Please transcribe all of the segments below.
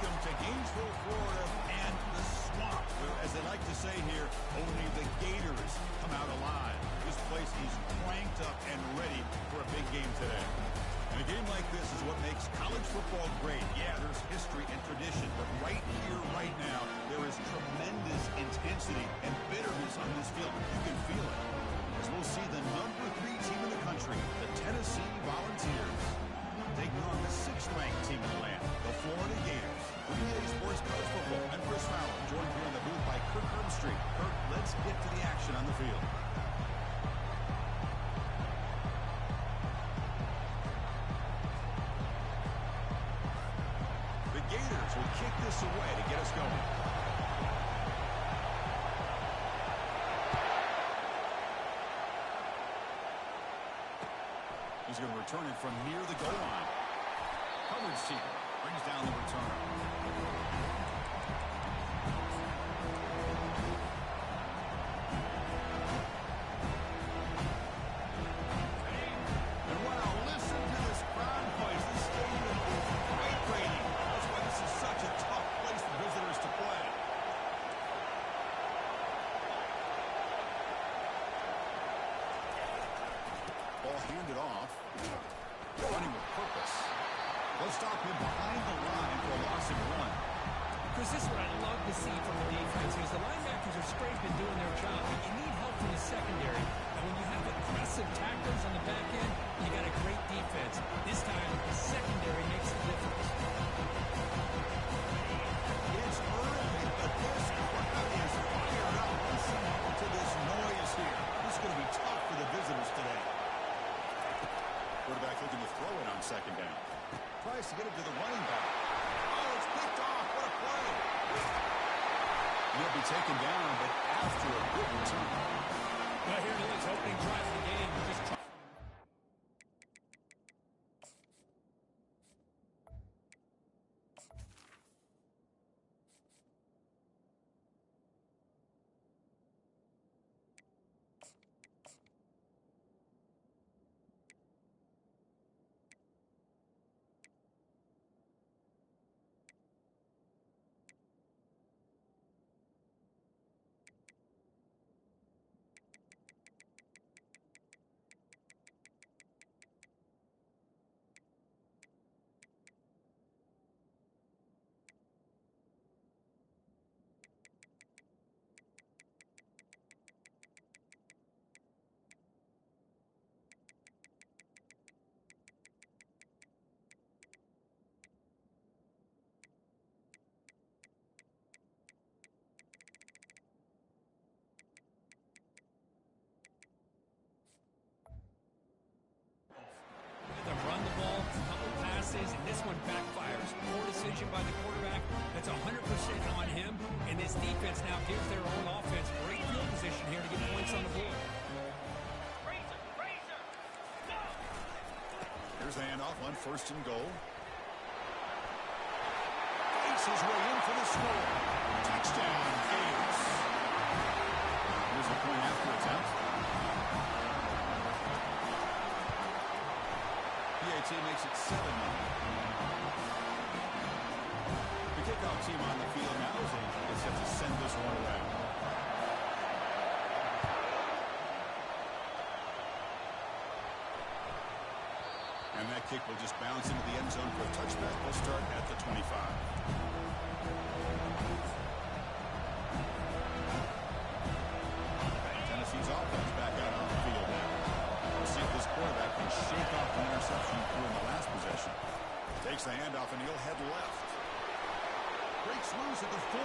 Welcome to Gainesville, Florida, and the swamp, where, as they like to say here, only the Gators come out alive. This place is cranked up and ready for a big game today. And a game like this is what makes college football great. Yeah, there's history and tradition, but right here, right now, there is tremendous intensity and bitterness on this field. You can feel it. As we'll see the number 3 team in the country, the Tennessee Volunteers, taking on the 6th-ranked team in the land, the Florida Gators. With EA Sports College Football, I'm Chris Fowler, joined here in the booth by Kirk Herbstreit. Kirk, let's get to the action on the field. The Gators will kick this away to get us going. He's going to return it from near the goal line. Coverage team brings down the return. And wow, listen to this crowd noise. This stadium is vibrating. That's why this is such a tough place for visitors to play. Ball handed off. Running with purpose. They'll stop him behind the line for a loss of 1. Chris, this is what I love to see from the defense is the linebackers are scraping, doing their job, but you need help from the secondary. And when you have aggressive tacklers on the back end, you got a great defense. This time, the secondary makes the difference. It's early, but this crowd is fired up. Listen to this noise here. This is going to be tough for the visitors today. Quarterback looking to throw it on 2nd down. Tries to get it to the running back. Oh, it's picked off. What a play. He'll be taken down, but after a good return. Well, here it is, opening drive of the game. Just and this one backfires. Poor decision by the quarterback. That's 100% on him. And this defense now gives their own offense great field position here to get points on the board. Here's the handoff on 1st and goal. Fakes his way in for the score. Touchdown, Gators. Here's a point after attempt. PAT makes it 7-0. The kickoff team on the field now is set to send this one away. And that kick will just bounce into the end zone for a touchback. We'll start at the 25. Tennessee's offense back out on the field now. We'll see if this quarterback can shake off the interception he threw in the last possession. Takes the handoff and he'll head left. Breaks loose at the 40.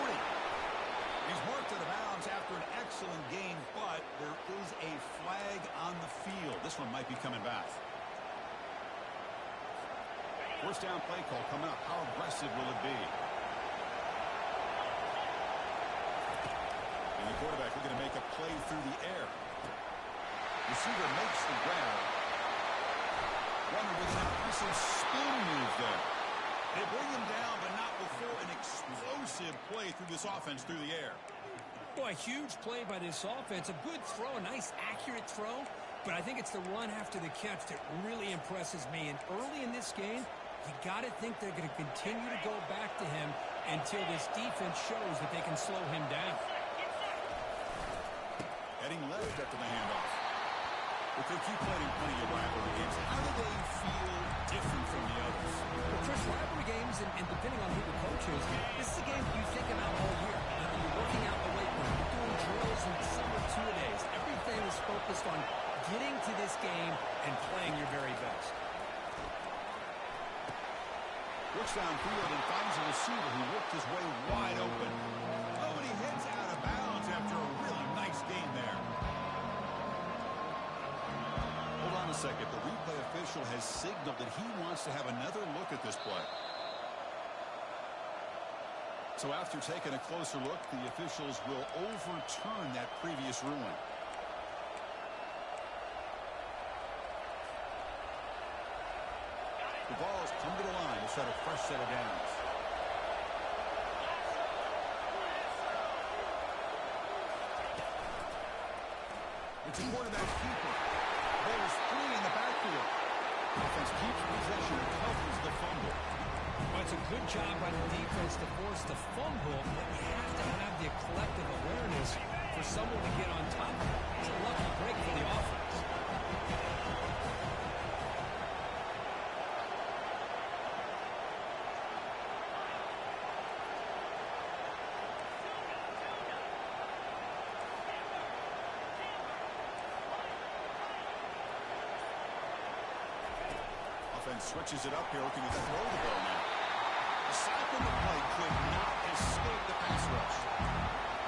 He's marked out of bounds after an excellent game, but there is a flag on the field. This one might be coming back. 1st down play call coming up. How aggressive will it be? And the quarterback looking to make a play through the air. Receiver makes the grab. Runner with an impressive spin move there. They bring him down, but not before an explosive play through this offense through the air. Boy, a huge play by this offense. A good throw, a nice, accurate throw. But I think it's the run after the catch that really impresses me. And early in this game, You got to think they're going to continue to go back to him until this defense shows that they can slow him down. Heading left after the handoff. Well, Coach, you played in plenty of rivalry games. How do they feel different from the others? Well, Chris, rivalry games, and depending on who the coach is, this is a game you think about all year. You're working out the weight room. You're doing drills and summer two-a-days. Everything is focused on getting to this game and playing your very best. Looks downfield and finds a receiver who worked his way wide open. Oh, and he heads out of bounds after a really nice gain there. Hold on a second. The replay official has signaled that he wants to have another look at this play. So after taking a closer look, the officials will overturn that previous ruling. The ball has come to the line to set a fresh set of downs. It's a quarterback keeper. There's 3 in the backfield. Offense keeps possession and covers the fumble. Well, it's a good job by the defense to force the fumble, but you have to have the collective awareness for someone to get on top of it. It's a lucky break for the offense. Switches it up here, looking to throw the ball now. The sack on the play could not escape the pass rush.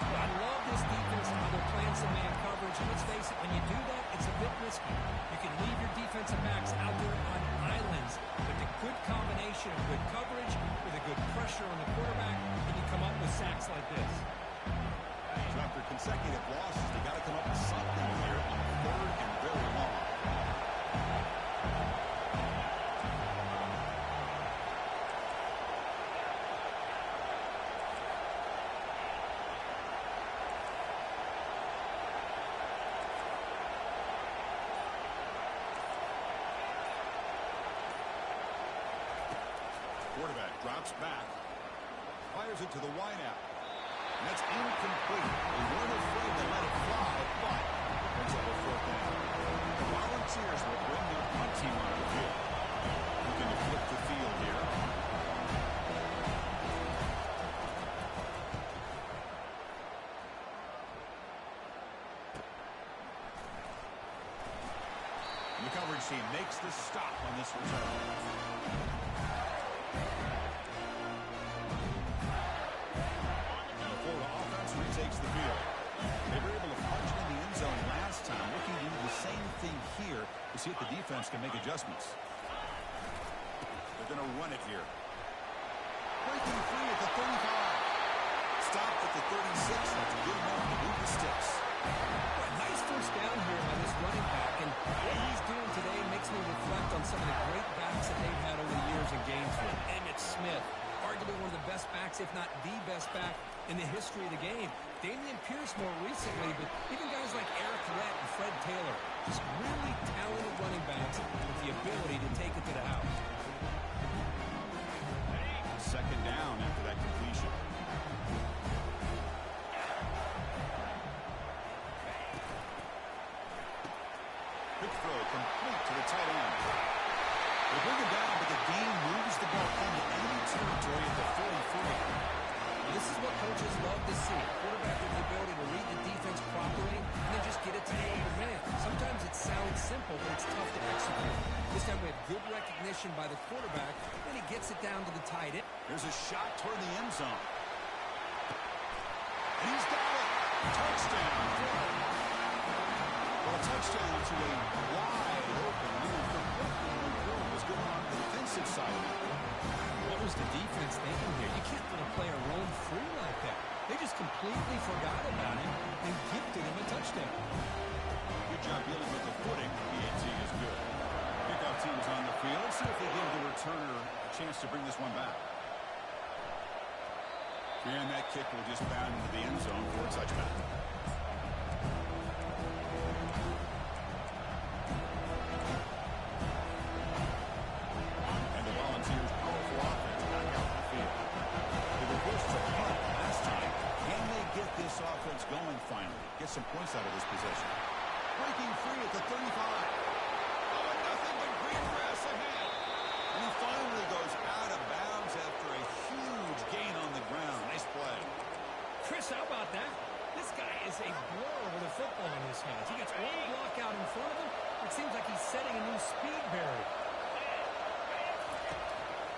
Well, I love this defense and how they're playing some man coverage. And let's face it, when you do that, it's a bit risky. You can leave your defensive backs out there on islands, but the good combination of good coverage with a good pressure on the quarterback, and you come up with sacks like this. So after consecutive losses, they got to come up with something here on 3rd and very long. Quarterback drops back, fires it to the wideout. And that's incomplete. They weren't afraid to let it fly, but it brings up a 4th down. The Volunteers will bring their punt team on the field. Looking to flip the field here. And the coverage team makes the stop on this return. Takes the field. They were able to punch in the end zone last time. Looking to do the same thing here to see if the defense can make adjustments. They're going to run it here. Breaking free at the 35. Stopped at the 36. That's good enough to move the sticks. A nice first down here by this running back, and what he's doing today makes me reflect on some of the great backs that they've had over the years in Gainesville. Emmitt Smith, arguably one of the best backs, if not the best back in the history of the game. Damian Pierce more recently, but even guys like Eric Lett and Fred Taylor, just really talented running backs with the ability to take it to the house. 2nd down after that completion. Quick throw complete to the tight end. They bring him down, but the game moves the ball into enemy territory at the 43. This is what coaches love to see. Quarterback with the ability to read the defense properly and then just get it to the open man. Sometimes it sounds simple, but it's tough to execute. This time we have good recognition by the quarterback, then he gets it down to the tight end. There's a shot toward the end zone. And he's got it. Touchdown. Well, a touchdown to a wide open move from what was going on the defensive side. What was the defense thinking here? You can't let a player roam free like that. They just completely forgot about him and gifted him a touchdown. Good job dealing with the footing. PAT is good. Kickoff team is on the field. Let's see if they give the returner a chance to bring this one back. And that kick will just bound into the end zone for a touchback. And the Volunteers some points out of this possession. Breaking free at the 35. Oh, and nothing but green grass ahead. And he finally goes out of bounds after a huge gain on the ground. Nice play. Chris, how about that? This guy is a blur with a football in his hands. He gets one block out in front of him. It seems like he's setting a new speed barrier.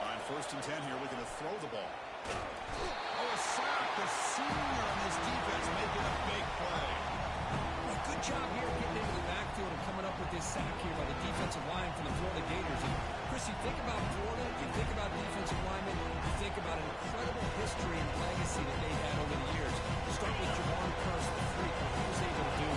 On 1st and 10 here, looking to throw the ball. Oh, a sack. The senior on this defense making a big play. Well, good job here getting into the backfield and coming up with this sack here by the defensive line from the Florida Gators. And Chris, you think about Florida, you think about defensive linemen, you think about an incredible history and legacy that they've had over the years. Start with Javon Curse, the freak, what he was able to do.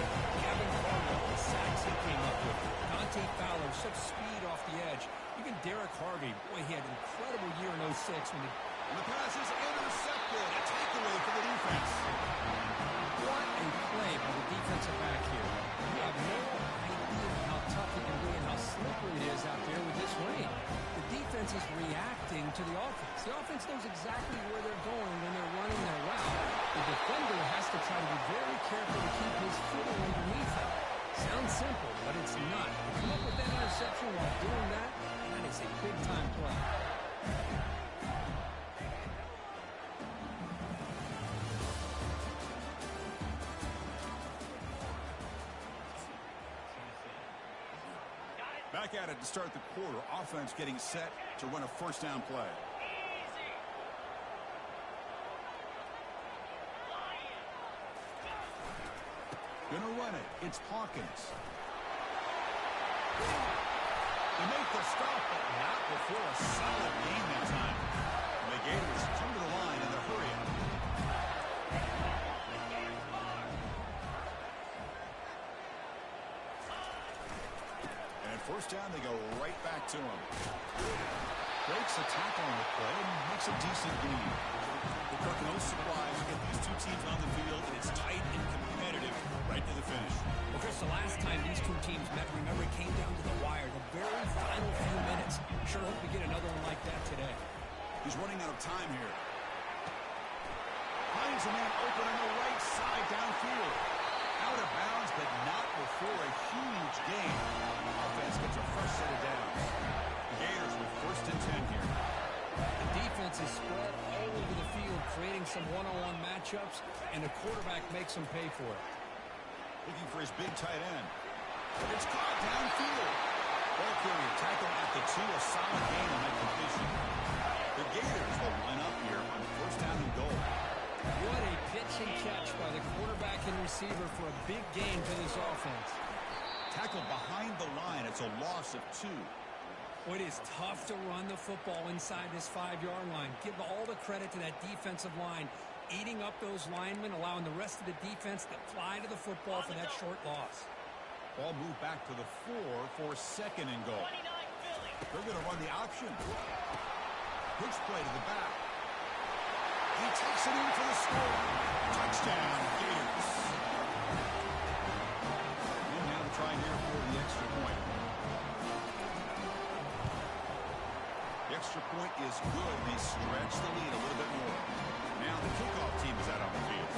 Gavin Cardwell, the sacks he came up with. Dante Fowler, such speed off the edge. Even Derek Harvey, boy, he had an incredible year in 06 when and the pass is intercepted. A takeaway for the defense. What a play by the defensive back here. You have no idea how tough it can be and how slippery it is out there with this rain. The defense is reacting to the offense. The offense knows exactly where they're going when they're running their route. The defender has to try to be very careful to keep his footing underneath him. Sounds simple, but it's not. To come up with that interception while doing that, that is a big-time play. Back at it to start the quarter. Offense getting set to run a 1st down play. Gonna run it. It's Hawkins. They make the stop, but not before a solid gain that time. And the Gators come to the line in the hurry up. And 1st down, they go right back to him. Breaks a tackle on the play and makes a decent lead. But Kirk, no surprise, you get these two teams on the field, and it's tight and competitive right to the finish. Well, Chris, the last time these two teams met, remember, it came down to the wire, the very final few minutes. Sure hope we get another one like that today. He's running out of time here. Finds a man open on the right side downfield. Out of bounds, but not before a huge gain. Offense gets a fresh set of downs. The Gators with 1st and 10 here. The defense is spread all over the field, creating some one-on-one matchups, and the quarterback makes them pay for it. Looking for his big tight end. It's caught downfield. Ball carrier tackled at the 2, a solid gain on that completion. The Gators will line up here on 1st down and goal. What a pitch and catch by the quarterback and receiver for a big gain for this offense. Tackled behind the line. It's a loss of 2. Well, it is tough to run the football inside this 5-yard line. Give all the credit to that defensive line, eating up those linemen, allowing the rest of the defense to fly to the football for that short loss. Ball moved back to the 4 for 2nd and goal. They're going to run the option. Pitch play to the back. He takes it in for the score. Touchdown, Gators. And now to try here for the extra point. The extra point is good. They stretch the lead a little bit more. Now the kickoff team is out on the field.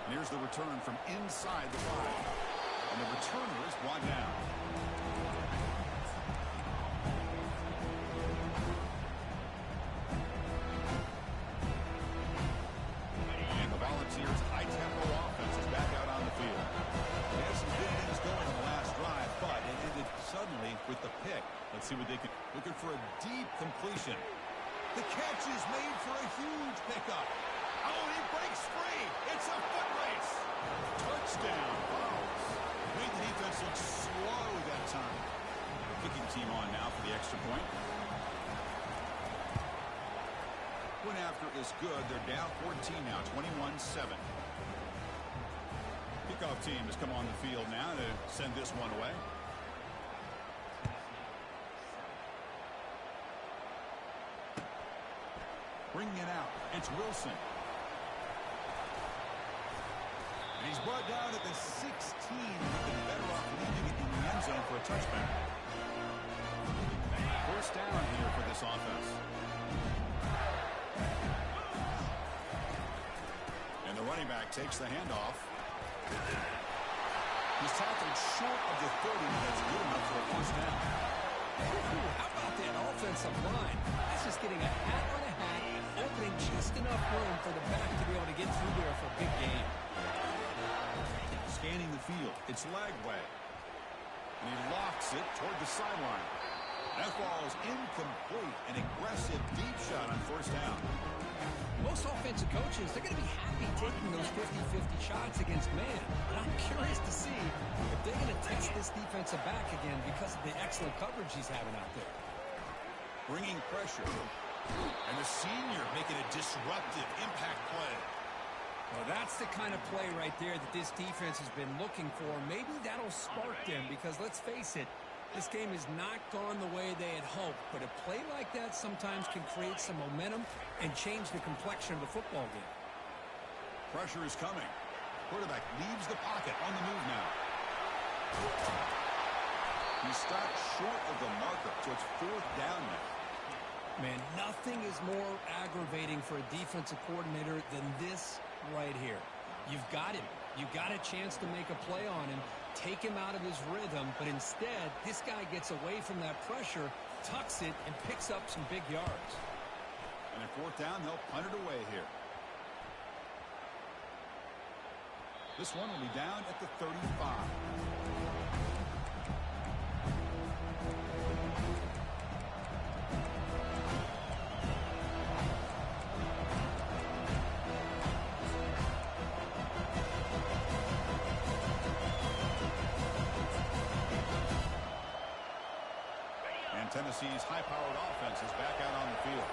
And here's the return from inside the 5. And the returner is brought down. And the Volunteers' high-tempo offense is back out on the field. They had some good innings going on the last drive, but it ended suddenly with the pick. Let's see what they can. Looking for a deep completion. The catch is made for a huge pickup. Oh, he breaks free. It's a foot race. Touchdown, Vols. Made the defense look slow that time. The kicking team on now for the extra point. Point after is good. They're down 14 now, 21-7. Kickoff team has come on the field now to send this one away. Bringing it out. It's Wilson. And he's brought down at the 16. He's been better off leaving it in the end zone for a touchback. 1st down here for this offense. quarterback takes the handoff. He's tackled short of the 30, but that's good enough for a first down. How about that offensive line? That's just getting a hat on a hat, opening just enough room for the back to be able to get through there for a big game. Scanning the field. It's Lagway. And he locks it toward the sideline. That ball is incomplete. An aggressive deep shot on first down. Most offensive coaches, they're going to be happy taking those 50-50 shots against man. But I'm curious to see if they're going to test this defensive back again because of the excellent coverage he's having out there. Bringing pressure. And the senior making a disruptive impact play. Well, that's the kind of play right there that this defense has been looking for. Maybe that'll spark them because, let's face it, this game has not gone the way they had hoped. But a play like that sometimes can create some momentum and change the complexion of the football game. Pressure is coming. Quarterback leaves the pocket on the move now. He stopped short of the marker, so it's fourth down now. Man, nothing is more aggravating for a defensive coordinator than this right here. You've got him. You've got a chance to make a play on him, take him out of his rhythm, but instead, this guy gets away from that pressure, tucks it, and picks up some big yards. And at fourth down, they'll punt it away here. This one will be down at the 35. Tennessee's high-powered offense is back out on the field.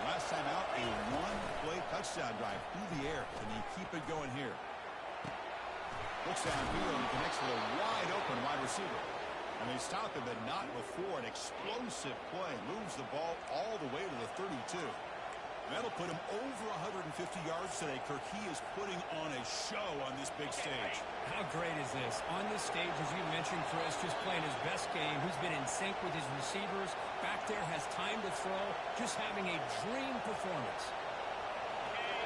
Last time out, a one-play touchdown drive through the air. Can they keep it going here? Looks downfield and connects with a wide-open wide receiver. And they stop him, but not before. An explosive play moves the ball all the way to the 32. That'll put him over 150 yards today. Kirk, he is putting on a show on this big stage. How great is this? On this stage, as you mentioned, Chris, just playing his best game. He's been in sync with his receivers. Back there, has time to throw. Just having a dream performance.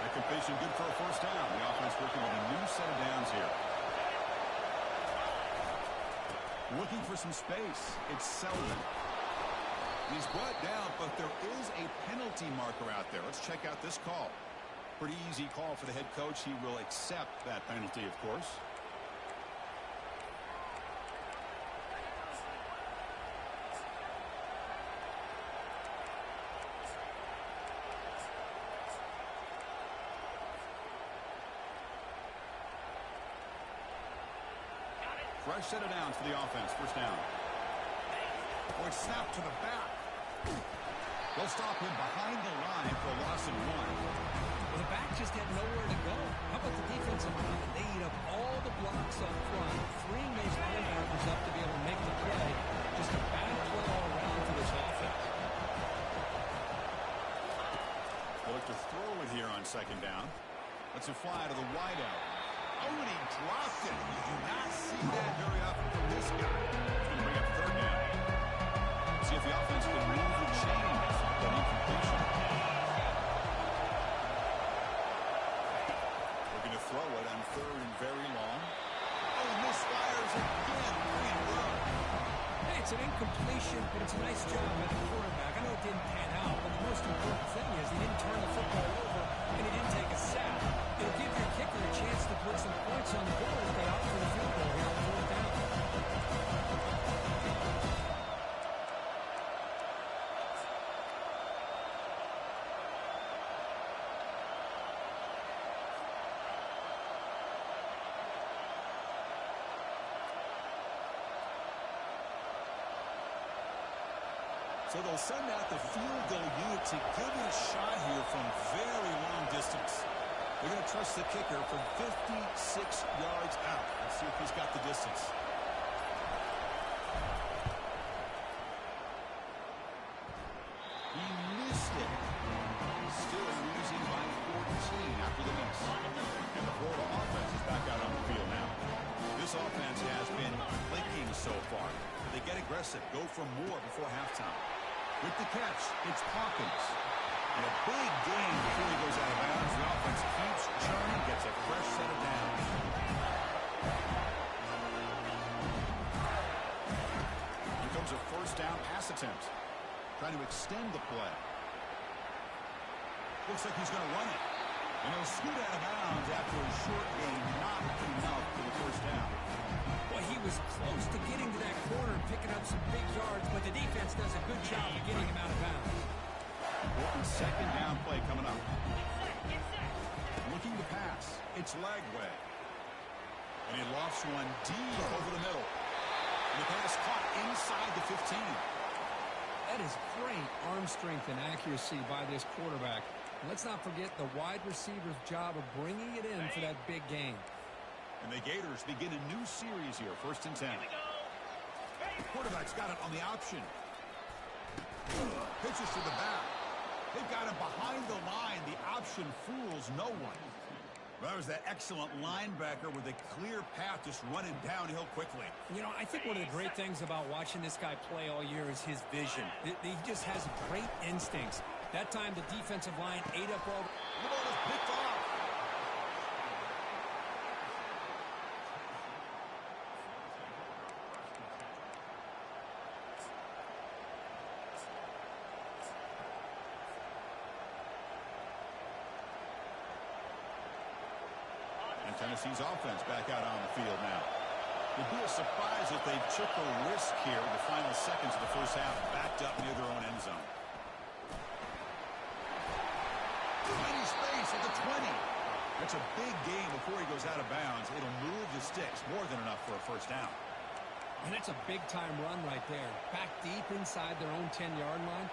That completion good for a first down. The offense working with a new set of downs here. Looking for some space. It's Selden. He's brought down, but there is a penalty marker out there. Let's check out this call. Pretty easy call for the head coach. He will accept that penalty, of course. Fresh set of downs for the offense. First down. Boy, snap to the back. They'll stop him behind the line for a loss of one. Well, the back just had nowhere to go. How about the defensive line? They eat up all the blocks up front, freeing those linebackers up to be able to make the play. Just a bad play all around for this offense. They look to throw it here on second down. Let's a fly to the wideout. Oh, and he dropped it. You do not see that very often from this guy. It's going to bring up third down. See if the offense can move the chains with an incompletion. Looking to throw it on third and very long. Oh, misfires again. Great run. Hey, it's an incompletion, but it's a nice job by the quarterback. I know it didn't pan out, but the most important thing is he didn't turn the football over and he didn't take a sack. It'll give your kicker a chance to put some points on the board if they opt for the field goal here on fourth down. So they'll send out the field goal unit to give it a shot here from very long distance. They're going to trust the kicker from 56 yards out. Let's see if he's got the distance. He missed it. Still losing by 14 after the miss. And the Florida offense is back out on the field now. This offense has been clicking so far. They get aggressive, go for more before halftime. With the catch, it's Hawkins. And a big gain before he goes out of bounds. The offense keeps churning, gets a fresh set of downs. Here comes a first down pass attempt. Trying to extend the play. Looks like he's going to run it. And he'll scoot out of bounds after a short gain, not enough for the first down. Well, he was close to getting to that corner and picking up some big yards, but the defense does a good job of getting him out of bounds. Important second down play coming up. Looking to pass. It's Lagway. And he lofts one deep over the middle. And the pass caught inside the 15. That is great arm strength and accuracy by this quarterback. Let's not forget the wide receiver's job of bringing it in for that big gain. And the Gators begin a new series here, 1st and 10. Quarterback's got it on the option. Pitches to the back. They've got him behind the line. The option fools no one. Well, that was that excellent linebacker with a clear path just running downhill quickly. You know, I think one of the great things about watching this guy play all year is his vision. He just has great instincts. That time the defensive line ate up all the ball is picked off. And Tennessee's offense back out on the field now. It'd be a surprise if they took a risk here in the final seconds of the first half, backed up near their own end zone. Tiny space at the 20. That's a big gain before he goes out of bounds. It'll move the sticks, more than enough for a first down. And that's a big-time run right there. Back deep inside their own 10-yard line.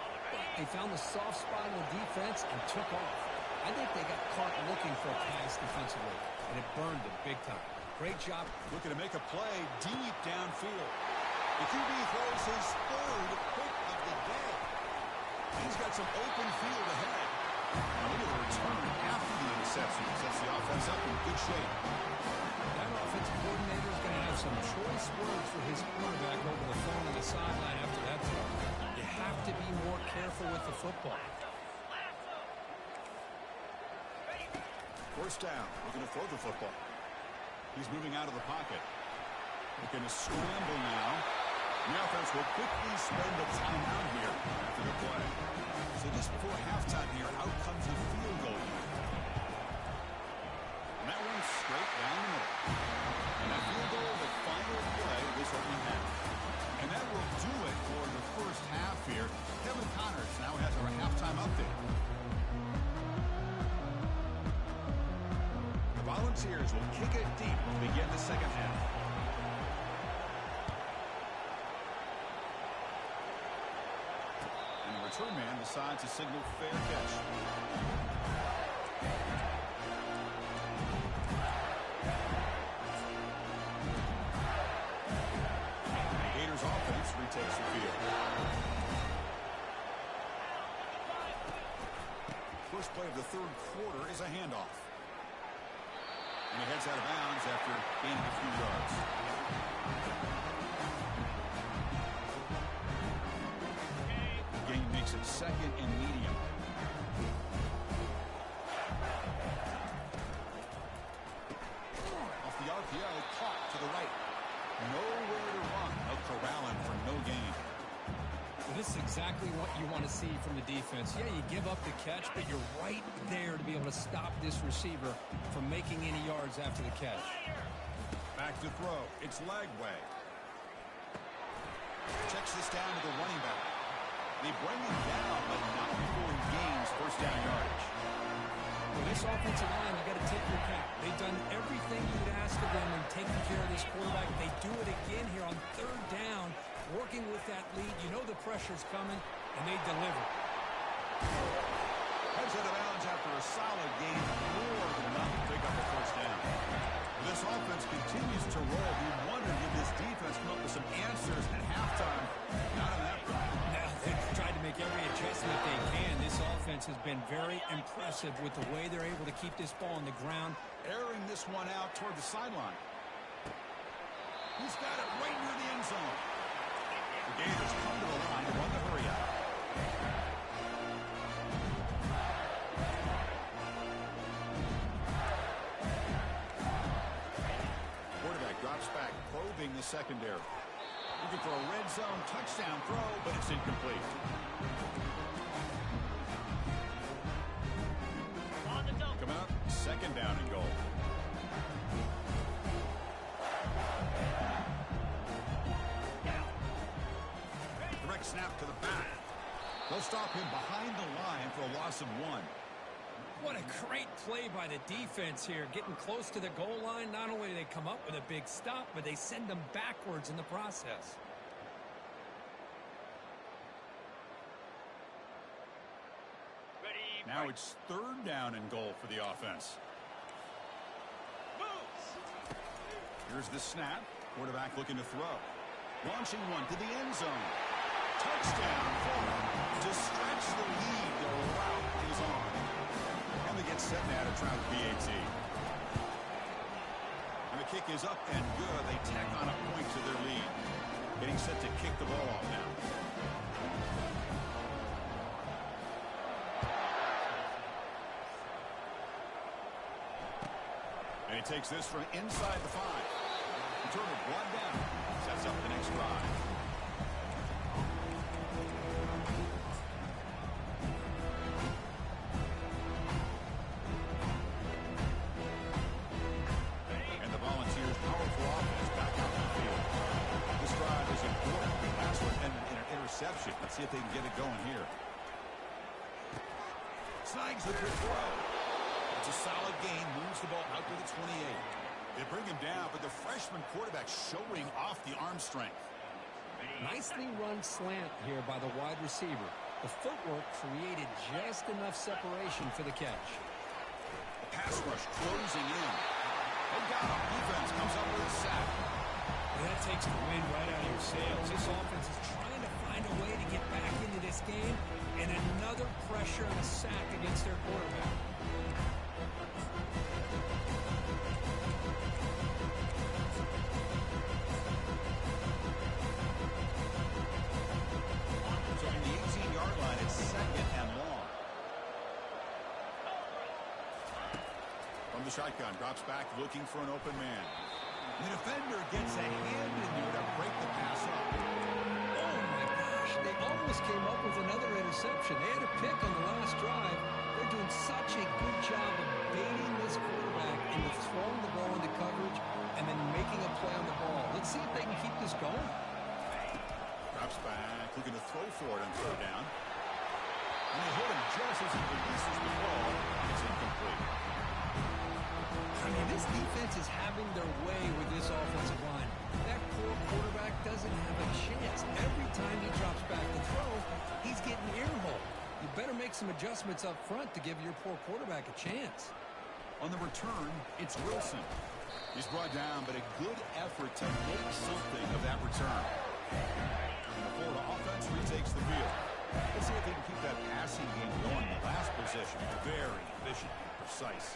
They found the soft spot in the defense and took off. I think they got caught looking for a pass defensively, and it burned them big time. Great job. Looking to make a play deep downfield. The QB throws his 3rd pick of the day. He's got some open field ahead. And look at the return after the interception. Sets the offense up in good shape. That offensive coordinator is going to have some choice words for his quarterback over the phone on the sideline after that throw. You have to be more careful with the football. First down. Looking to throw the football. He's moving out of the pocket. Looking to scramble now. The offense will quickly spend the timeout here after the play. So just before halftime here, out comes the field goal unit. And that runs straight down the middle. And that field goal, the final play of this opening half. And that will do it for the first half here. Kevin Connors now has our halftime update. The Volunteers will kick it deep to begin the second half. And the return man decides to signal fair catch. The Gators offense retakes the field. First play of the 3rd quarter is a handoff. And he heads out of bounds after gaining a few yards. The gain makes it 2nd and medium. Off the RPO, caught to the right. Nowhere to run. They'll corral him for no gain. Well, this is exactly what you want to see from the defense. Yeah, you give up the catch, but you're right there to be able to stop this receiver from making any yards after the catch. Back to throw. It's Lagway. Checks this down to the running back. They bring him down, but not before he gains first down yardage. Well, this offensive line, you got to tip your cap. They've done everything you would ask of them in taking care of this quarterback. They do it again here on 3rd down. Working with that lead, you know the pressure's coming, and they deliver. Heads out of bounds after a solid gain, more than enough to pick up the first down. This offense continues to roll. You wonder, did this defense come up with some answers at halftime? Not on that front. Now they've tried to make every adjustment they can. This offense has been very impressive with the way they're able to keep this ball on the ground. Airing this one out toward the sideline. He's got it right near the end zone. The Gators come to the line to run the hurry out. secondary. Looking for a red zone touchdown throw, but it's incomplete. Coming up, second down and goal. Direct snap to the back. They'll stop him behind the line for a loss of 1. What a great play by the defense here. Getting close to the goal line, not only do they come up with a big stop, but they send them backwards in the process. Now it's third down and goal for the offense. Here's the snap. Quarterback looking to throw. Launching one to the end zone. Touchdown for him. To stretch the lead, the route is on. And they get set now to try the PAT. And the kick is up and good. They tack on a point to their lead. Getting set to kick the ball off now. And he takes this from inside the 5. Return it one down. Sets up the next drive. And the Volunteers' powerful offense back out the field. This drive is important. Last one ended in an interception. Let's see if they can get it going here. Snags the good throw. It's a solid gain, moves the ball out to the 28. They bring him down, but the freshman quarterback showing off the arm strength. Nicely run slant here by the wide receiver. The footwork created just enough separation for the catch. The pass rush closing in. They got him. Defense comes up with a sack. That takes the wind right out of your sails. This offense is trying to find a way to get back into this game, and another pressure and a sack against their quarterback. The shotgun drops back looking for an open man. The defender gets a hand in there to break the pass up. Oh my gosh, they almost came up with another interception. They had a pick on the last drive. They're doing such a good job of baiting this quarterback into throwing the ball into coverage and then making a play on the ball. Let's see if they can keep this going. Drops back, looking to throw for it on third down. And they hit him just as he releases the ball. It's incomplete. I mean, this defense is having their way with this offensive line. That poor quarterback doesn't have a chance. Every time he drops back to throw, he's getting earholed. You better make some adjustments up front to give your poor quarterback a chance. On the return, it's Wilson. He's brought down, but a good effort to make something of that return. And the Florida offense retakes the field. Let's see if they can keep that passing game going. The last possession, very efficient and precise.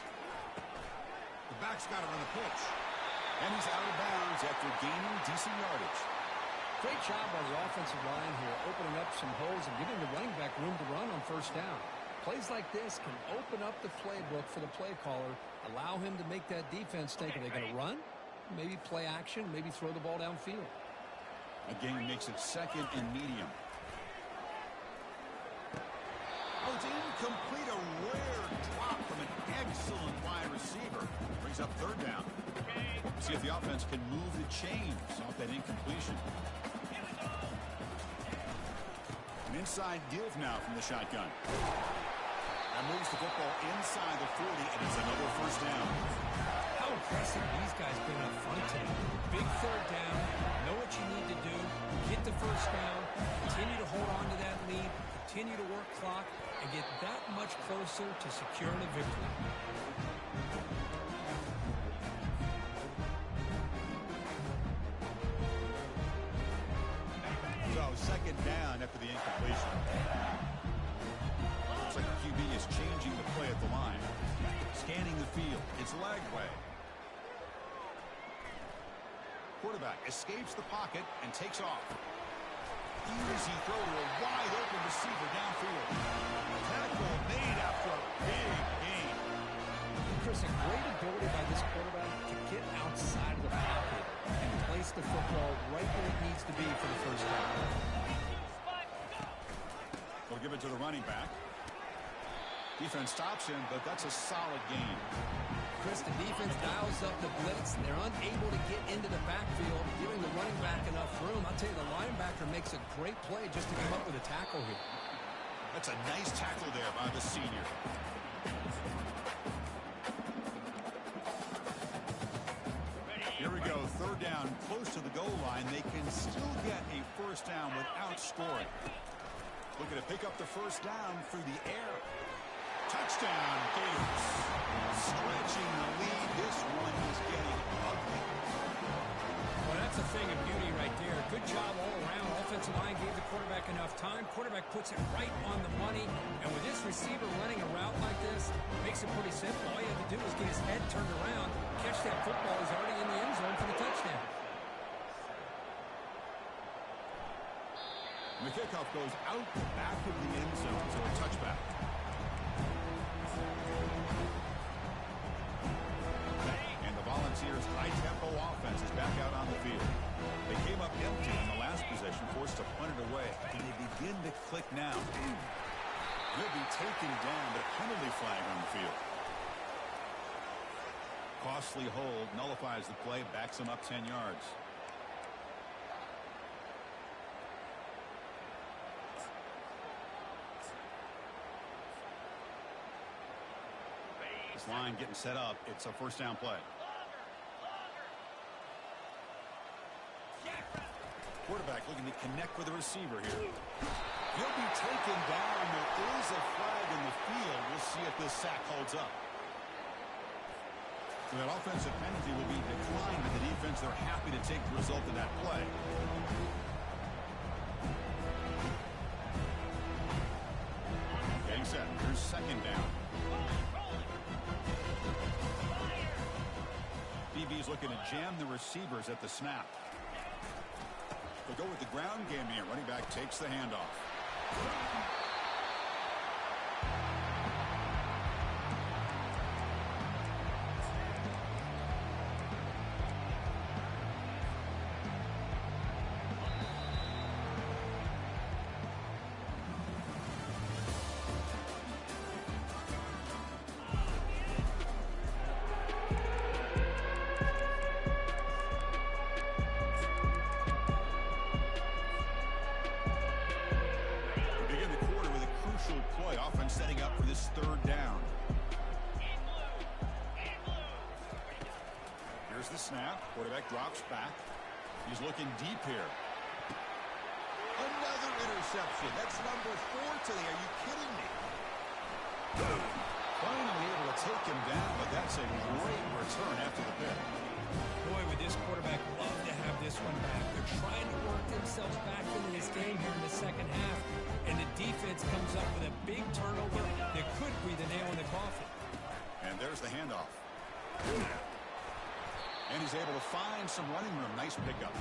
The back's got it on the pitch. And he's out of bounds after gaining decent yardage. Great job by the offensive line here, opening up some holes and giving the running back room to run on first down. Plays like this can open up the playbook for the play caller, allow him to make that defense think, are they going to run? Maybe play action, maybe throw the ball downfield. Again, makes it second and medium. Oh, it's incomplete. A rare drop from an excellent wide receiver. Brings up third down. See if the offense can move the chains off that incompletion. An inside give now from the shotgun. That moves the football inside the 40, and it's another first down. How impressive these guys been up front today. Big third down. Know what you need to do. Get the first down. Continue to hold on to that lead. Continue to work clock and get that much closer to securing a victory. So second down after the incompletion. Looks like the QB is changing the play at the line. Scanning the field. It's leg way. Quarterback escapes the pocket and takes off. Easy throw to a wide open receiver downfield. Tackle made after a big gain. Chris, a great ability by this quarterback to get outside of the pocket and place gets the football right where it needs to be for the first down. They'll give it to the running back. Defense stops him, but that's a solid gain. Chris, the defense dials up the blitz. They're unable to get into the backfield, giving the running back enough room. I'll tell you, the linebacker makes a great play just to come up with a tackle here. That's a nice tackle there by the senior. Here we go, third down, close to the goal line. They can still get a first down without scoring. Looking to pick up the first down through the air. Touchdown, Gators. Stretching the lead. This one is getting ugly. Well, that's a thing of beauty right there. Good job all around. Offensive line gave the quarterback enough time. Quarterback puts it right on the money. And with this receiver running a route like this, makes it pretty simple. All you have to do is get his head turned around, catch that football. He's already in the end zone for the touchdown. The kickoff goes out the back of the end zone, so a touchback. And the Volunteers' high-tempo offense is back out on the field. They came up empty in the last possession, forced to punt it away. And they begin to click now. He'll be taken down, but a penalty flag on the field. Costly hold, nullifies the play, backs him up 10 yards. This line getting set up. It's a first down play. Quarterback looking to connect with the receiver here. He'll be taken down. There is a flag in the field. We'll see if this sack holds up. So that offensive penalty will be declined by the defense. They're happy to take the result of that play. Getting set. Here's second down. DB's looking to jam the receivers at the snap. They'll go with the ground game here. Running back takes the handoff. Setting up for this third down. Here's the snap. Quarterback drops back. He's looking deep here. Another interception. That's number 4 today. Are you kidding me? Finally able to take him down, but that's a great return after the pick. Boy, would this quarterback love to have this one back. They're trying to work themselves back into this game here in the second half. And the defense comes up with a big turnover that could be the nail in the coffin. And there's the handoff. And he's able to find some running room. Nice pickup.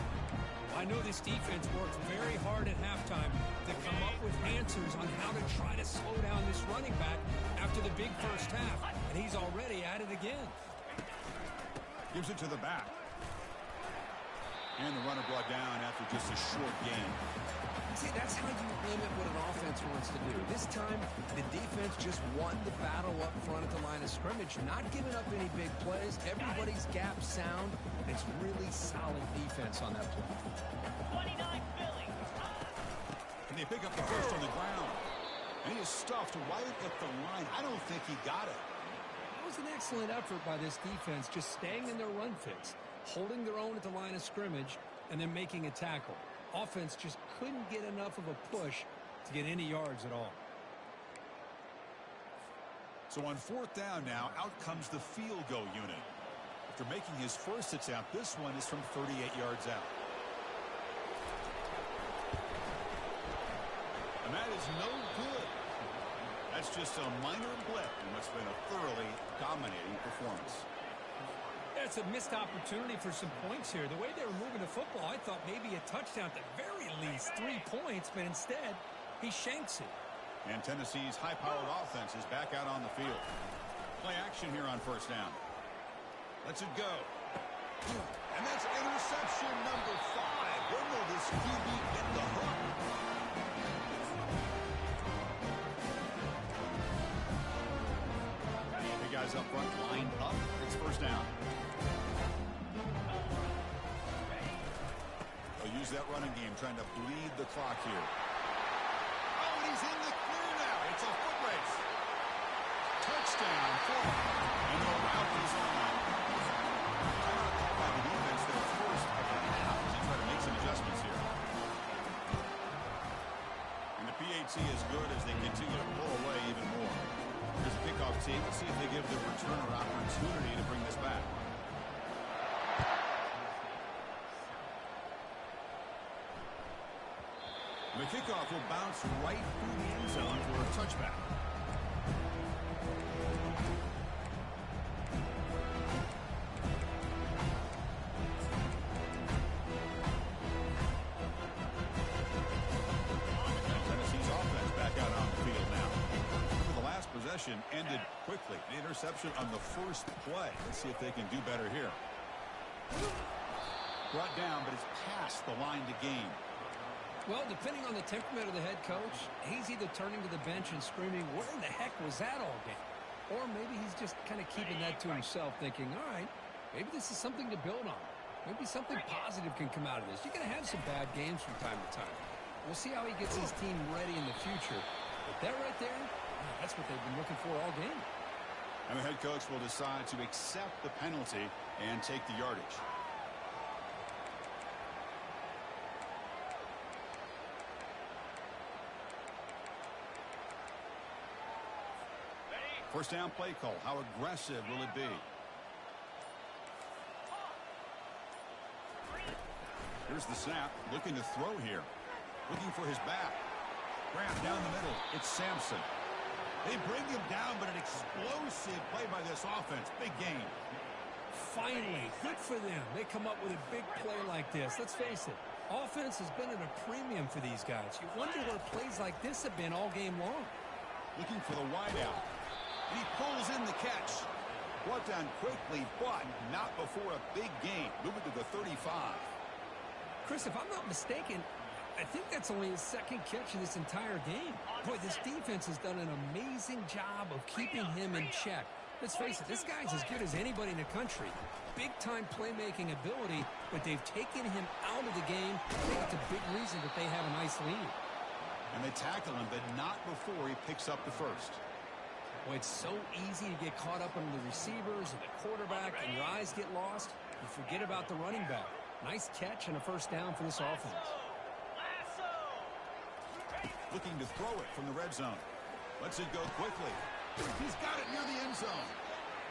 I know this defense worked very hard at halftime to come up with answers on how to try to slow down this running back after the big first half. And he's already at it again. Gives it to the back. And the runner brought down after just a short gain. See, that's how you limit what an offense wants to do. This time, the defense just won the battle up front at the line of scrimmage, not giving up any big plays. Everybody's gap sound. It's really solid defense on that play. 29 Philly. And they pick up the first on the ground. And he is stuffed right at the line. I don't think he got it. It was an excellent effort by this defense, just staying in their run fix, holding their own at the line of scrimmage, and then making a tackle. Offense just couldn't get enough of a push to get any yards at all. So on fourth down now, out comes the field goal unit. After making his first attempt, this one is from 38 yards out. And that is no good. That's just a minor blip in what's been a thoroughly dominating performance. It's a missed opportunity for some points here. The way they were moving the football, I thought maybe a touchdown at the very least, 3 points, but instead, he shanks it. And Tennessee's high-powered offense is back out on the field. Play action here on first down. Lets it go. And that's interception number 5. When will this QB get the hook? The guys up front lined up. It's first down. They'll use that running game, trying to bleed the clock here. Oh, and he's in the clear now. It's a foot race. Touchdown, Florida. And the route is on. Timeout called by the defense. They're forced of the half as they try to make some adjustments here. And the PAT is good as they continue to pull away even more. Here's a kickoff team. Let's see if they give the returner opportunity to bring this back. The kickoff will bounce right through the end zone for a touchback. Tennessee's offense back out on the field now. The last possession ended quickly. The interception on the first play. Let's see if they can do better here. Brought down, but it's past the line to gain. Well, depending on the temperament of the head coach, he's either turning to the bench and screaming, where the heck was that all game? Or maybe he's just kind of keeping that to himself, thinking, all right, maybe this is something to build on. Maybe something positive can come out of this. You're going to have some bad games from time to time. We'll see how he gets his team ready in the future. But that right there, that's what they've been looking for all game. And the head coach will decide to accept the penalty and take the yardage. First down play call. How aggressive will it be? Here's the snap. Looking to throw here. Looking for his back. Grab down the middle. It's Sampson. They bring him down, but an explosive play by this offense. Big game. Finally, good for them. They come up with a big play like this. Let's face it. Offense has been at a premium for these guys. You wonder where plays like this have been all game long. Looking for the wideout. And he pulls in the catch. Brought down quickly, but not before a big gain. Moving to the 35. Chris, if I'm not mistaken, I think that's only his second catch of this entire game. Boy, this defense has done an amazing job of keeping him in check. Let's face it, this guy's as good as anybody in the country. Big-time playmaking ability, but they've taken him out of the game. I think it's a big reason that they have a nice lead. And they tackle him, but not before he picks up the first. Boy, it's so easy to get caught up in the receivers and the quarterback, and your eyes get lost. You forget about the running back. Nice catch and a first down for this offense. Looking to throw it from the red zone. Lets it go quickly. He's got it near the end zone.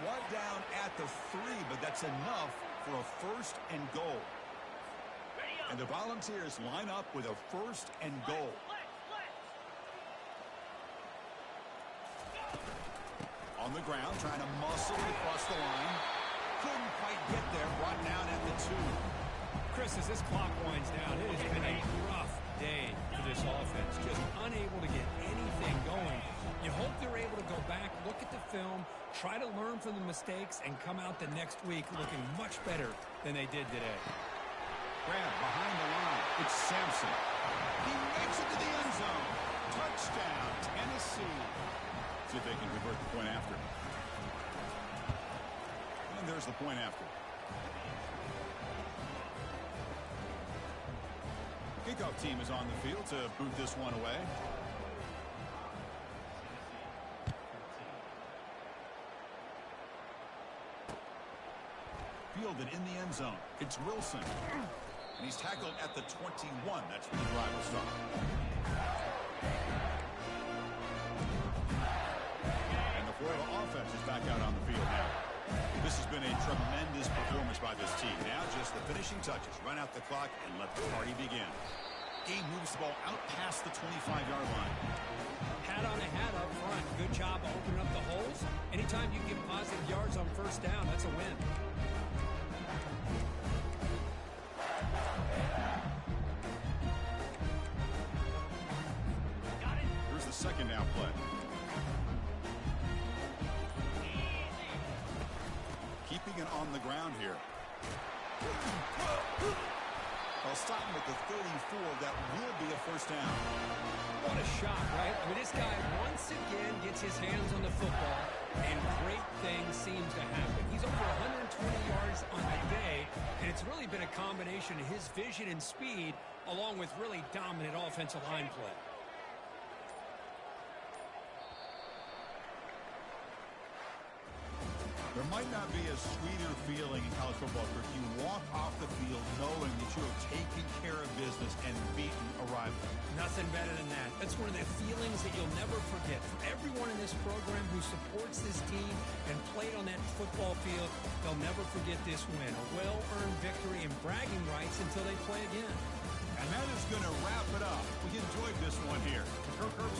Brought down at the 3, but that's enough for a first and goal. And the Volunteers line up with a first and goal. On the ground, trying to muscle it across the line. Couldn't quite get there. Brought down at the 2. Chris, as this clock winds down, it has been a rough day for this offense. Just unable to get anything going. You hope they're able to go back, look at the film, try to learn from the mistakes, and come out the next week looking much better than they did today. Grab behind the line. It's Sampson. He makes it to the end zone. Touchdown, Tennessee. See if they can convert the point after. And there's the point after. Kickoff team is on the field to boot this one away. Fielded in the end zone. It's Wilson. And he's tackled at the 21. That's where the drive will start. And the Florida offense is back out on the field now. This has been a tremendous performance by this team. Now just the finishing touches. Run out the clock and let the party begin. Game moves the ball out past the 25-yard line. Hat on a hat up front. Good job of opening up the holes. Anytime you get positive yards on first down, that's a win. Here's the second down play. Keeping it on the ground here. I'll stop him at the 34. That will be a first down. What a shot, right? I mean, this guy once again gets his hands on the football, and great things seems to happen. He's over 120 yards on the day, and it's really been a combination of his vision and speed, along with really dominant offensive line play. There might not be a sweeter feeling in college football if you walk off the field knowing that you have taken care of business and beaten a rival. Nothing better than that. That's one of the feelings that you'll never forget. For everyone in this program who supports this team and played on that football field, they'll never forget this win. A well-earned victory and bragging rights until they play again. And that is going to wrap it up. We enjoyed this one here. For Kirk